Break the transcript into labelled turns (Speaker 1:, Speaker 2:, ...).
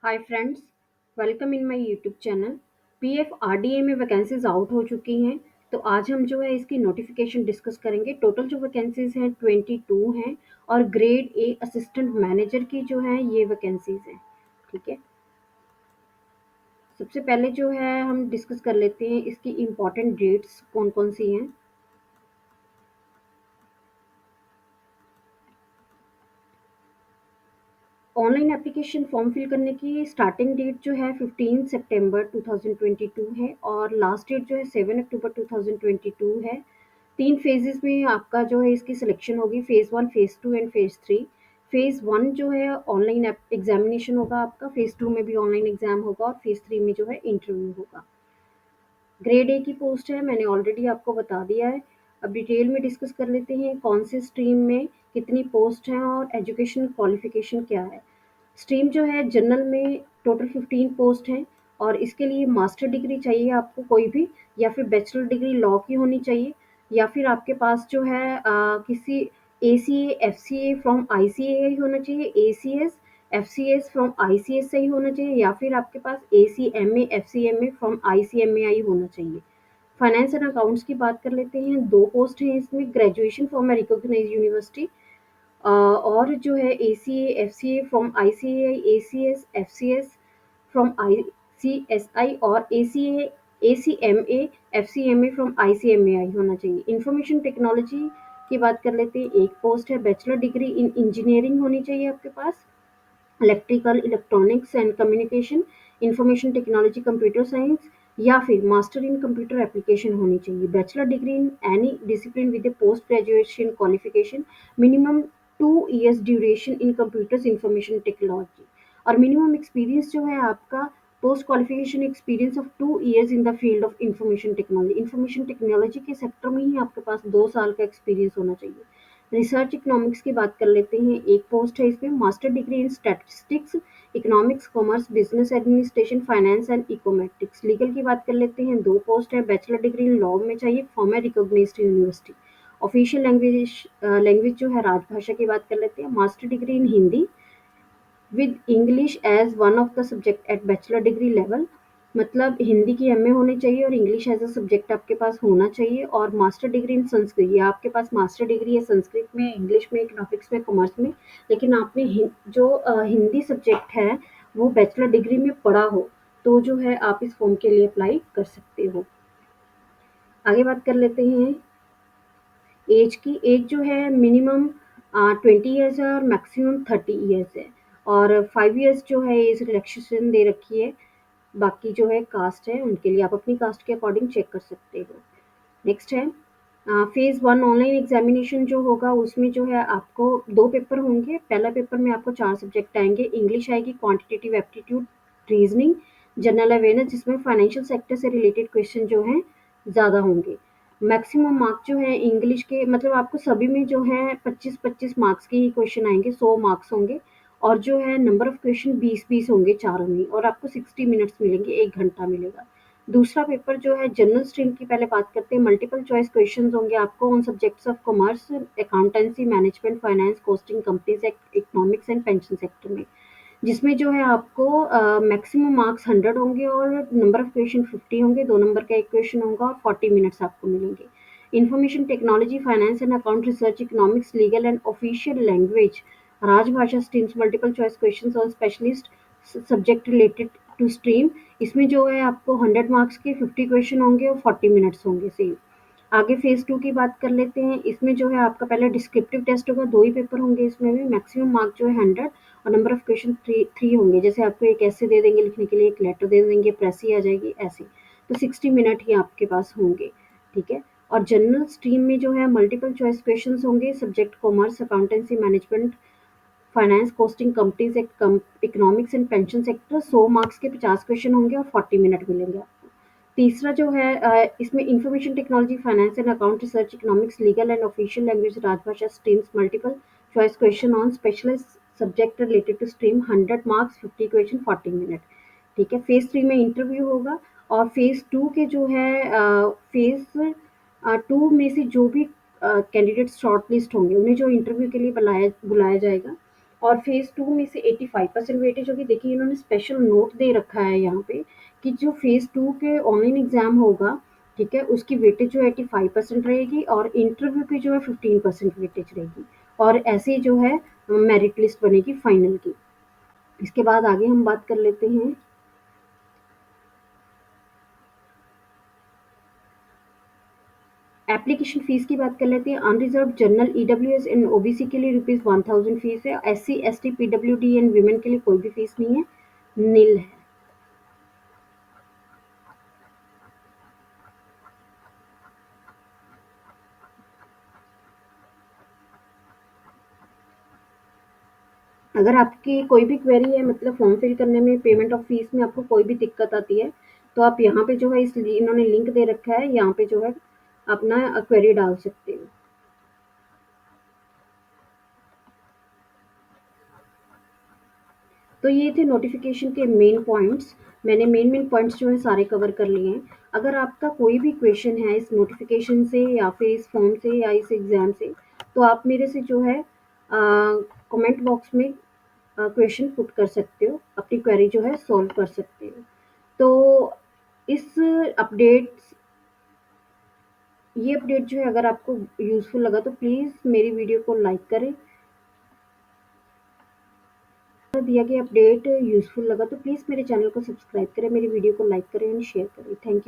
Speaker 1: Hi friends, welcome in my YouTube channel. PF RDA में vacancies out हो चुकी हैं। तो आज हम जो है इसकी नोटिफिकेशन डिस्कस करेंगे। टोटल जो वैकेंसीज हैं 22 हैं और ग्रेड ए असिस्टेंट मैनेजर की जो है ये वैकेंसीज हैं। ठीक है, सबसे पहले जो है हम डिस्कस कर लेते हैं इसकी इम्पॉर्टेंट डेट्स कौन कौन सी हैं। ऑनलाइन एप्लीकेशन फॉर्म फिल करने की स्टार्टिंग डेट जो है 15 सितंबर 2022 है और लास्ट डेट जो है 7 अक्टूबर 2022 है। 3 फेजेस में आपका जो है इसकी सिलेक्शन होगी, phase 1, phase 2 and phase 3। Phase 1 जो है ऑनलाइन एग्जामिनेशन होगा आपका, फेज़ 2 में भी ऑनलाइन एग्जाम होगा और फेज़ 3 में जो है इंटरव्यू होगा। ग्रेड ए की पोस्ट है, मैंने ऑलरेडी आपको बता दिया है। अब डिटेल में डिस्कस कर लेते हैं कौन से स्ट्रीम में कितनी पोस्ट हैं और एजुकेशन क्वालिफिकेशन क्या है। स्ट्रीम जो है जनरल में टोटल 15 पोस्ट हैं और इसके लिए मास्टर डिग्री चाहिए आपको कोई भी, या फिर बैचलर डिग्री लॉ की होनी चाहिए, या फिर आपके पास जो है किसी एसीए एफसीए फ्रॉम आईसीएआई होना चाहिए, एसीएस एफसीएस फ्रॉम आईसीएस से ही होना चाहिए, या फिर आपके पास एसीएमए एफसीएमए फ्रॉम आईसीएमएआई होना चाहिए। फाइनेंस एंड अकाउंट्स की बात कर लेते हैं। 2 पोस्ट हैं इसमें, graduation from a recognised university और जो है ACA FCA from ICAI, ACS FCS from ICSI और ACA ACMA FCMA from ICMAI होना चाहिए। इंफॉर्मेशन टेक्नोलॉजी की बात कर लेते हैं। एक पोस्ट है, बैचलर डिग्री इन इंजीनियरिंग होनी चाहिए आपके पास, electrical, electronics and communication, information technology, computer science, या फिर मास्टर इन कंप्यूटर एप्लीकेशन होनी चाहिए। Bachelor degree in any discipline with a post graduation qualification, minimum 2 years duration in computers information technology, और minimum experience जो है आपका post qualification experience of 2 years in the field of information technology. Information technology के sector में ही आपके पास 2 साल का एक्सपीरियंस होना चाहिए। रिसर्च इकोनॉमिक्स की बात कर लेते हैं। एक पोस्ट है इसमें, master degree in statistics, economics, commerce, business administration, finance and econometrics. Legal की बात कर लेते हैं। 2 पोस्ट है, बैचलर डिग्री इन लॉ में चाहिए from a recognised university. Official language language जो है राजभाषा की बात कर लेते हैं। Master degree in Hindi with English as one of the subject at bachelor degree level, मतलब हिंदी की एमए होनी चाहिए और इंग्लिश एज अ सब्जेक्ट आपके पास होना चाहिए। और मास्टर डिग्री इन संस्कृत, या आपके पास मास्टर डिग्री है संस्कृत में, इंग्लिश में, इकोनॉमिक्स में, कॉमर्स में, लेकिन आपने जो हिंदी सब्जेक्ट है वो बैचलर डिग्री में पढ़ा हो, तो जो है आप इस फॉर्म के लिए अप्लाई कर सकते हो। आगे बात कर लेते हैं एज की। एज जो है मिनिमम 20 ईयर्स है और मैक्सिमम 30 ईयर्स है, और 5 ईयर्स जो है एज रिलैक्सेशन दे रखी है। बाकी जो है कास्ट है उनके लिए आप अपनी कास्ट के अकॉर्डिंग चेक कर सकते हो। नेक्स्ट है फेज़ 1 ऑनलाइन एग्जामिनेशन जो होगा, उसमें जो है आपको 2 पेपर होंगे। पहला पेपर में आपको 4 सब्जेक्ट आएँगे, इंग्लिश आएगी, quantitative aptitude, reasoning, general awareness, जिसमें फाइनेंशियल सेक्टर से रिलेटेड क्वेश्चन जो हैं ज़्यादा होंगे। मैक्सिमम मार्क्स जो है इंग्लिश के, मतलब आपको सभी में जो है 25-25 मार्क्स के ही क्वेश्चन आएँगे, 100 मार्क्स होंगे, और जो है नंबर ऑफ क्वेश्चन 20-20 होंगे चारों में, और आपको 60 मिनट्स मिलेंगे, 1 घंटा मिलेगा। दूसरा पेपर जो है जनरल स्ट्रीम की पहले बात करते हैं। मल्टीपल चॉइस क्वेश्चंस होंगे आपको on subjects of commerce, accountancy, management, finance, costing, companies act, economics and pension sector में, जिसमें जो है आपको मैक्सिमम मार्क्स 100 होंगे और नंबर ऑफ क्वेश्चन 50 होंगे, 2 नंबर का एक क्वेश्चन होगा और 40 मिनट्स आपको मिलेंगे। Information technology, finance and account, research, economics, legal and official language, राजभाषा स्ट्रीम्स, मल्टीपल चॉइस क्वेश्चंस और specialist subject related to stream. इसमें जो है आपको 100 मार्क्स के 50 क्वेश्चन होंगे और 40 मिनट्स होंगे सेम। आगे फेज़ 2 की बात कर लेते हैं। इसमें जो है आपका पहले डिस्क्रिप्टिव टेस्ट होगा, 2 ही पेपर होंगे इसमें भी, मैक्सिमम मार्क जो है 100 और नंबर ऑफ क्वेश्चन 3 होंगे। जैसे आपको एक ऐसे दे देंगे लिखने के लिए, एक लेटर दे देंगे, प्रेस ही आ जाएगी ऐसे। तो 60 मिनट ही आपके पास होंगे, ठीक है। और जनरल स्ट्रीम में जो है मल्टीपल चॉइस क्वेश्चंस होंगे, subject commerce, accountancy, management, finance, costing, companies act, economics and pension sector. 100 marks के 50 क्वेश्चन होंगे और 40 मिनट मिलेंगे आपको। तीसरा जो है इसमें information technology, finance and account, research, economics, legal and official language, राजभाषा streams, multiple choice question on specialist subject related to stream, 100 marks, 50 question, 40 minute, ठीक है। फेज़ 3 में इंटरव्यू होगा, और फेज़ 2 के जो है फेज़ 2 में से जो भी कैंडिडेट शॉर्ट लिस्ट होंगे, उन्हें जो इंटरव्यू के लिए बुलाया बुलाया जाएगा, और फेज़ 2 में से 85% वेटेज होगी। देखिए इन्होंने स्पेशल नोट दे रखा है यहाँ पे कि जो फेज़ 2 के ऑनलाइन एग्ज़ाम होगा, ठीक है? उसकी वेटेज जो है 85% रहेगी और इंटरव्यू की जो है 15% वेटेज रहेगी और ऐसे जो है मेरिट लिस्ट बनेगी फाइनल की। इसके बाद आगे हम बात कर लेते हैं एप्लीकेशन फ़ीस की बात कर लेते हैं। अनरिज़र्व्ड जनरल ईडब्ल्यूएस एंड ओबीसी के लिए ₹1000 फ़ीस है। SC, ST, PWD and women के लिए कोई भी फ़ीस नहीं है, निल है। अगर आपकी कोई भी क्वेरी है मतलब फॉर्म फिल करने में, पेमेंट ऑफ फ़ीस में आपको कोई भी दिक्कत आती है, तो आप यहाँ पे जो है इस इन्होंने लिंक दे रखा है, यहाँ पे जो है अपना क्वेरी डाल सकते हो। तो ये थे नोटिफिकेशन के मेन पॉइंट्स। मैंने मेन पॉइंट्स जो है सारे कवर कर लिए हैं। अगर आपका कोई भी क्वेश्चन है इस नोटिफिकेशन से या फिर इस फॉर्म से या इस एग्ज़ाम से, तो आप मेरे से जो है कमेंट बॉक्स में क्वेश्चन पुट कर सकते हो, अपनी क्वेरी जो है सॉल्व कर सकते हो। तो इस अपडेट्स ये अपडेट जो है अगर आपको यूज़फुल लगा तो प्लीज़ मेरी वीडियो को लाइक करें। दिया गया अपडेट यूज़फुल लगा तो प्लीज़ मेरे चैनल को सब्सक्राइब करें, मेरी वीडियो को लाइक करें एंड शेयर करें। Thank you.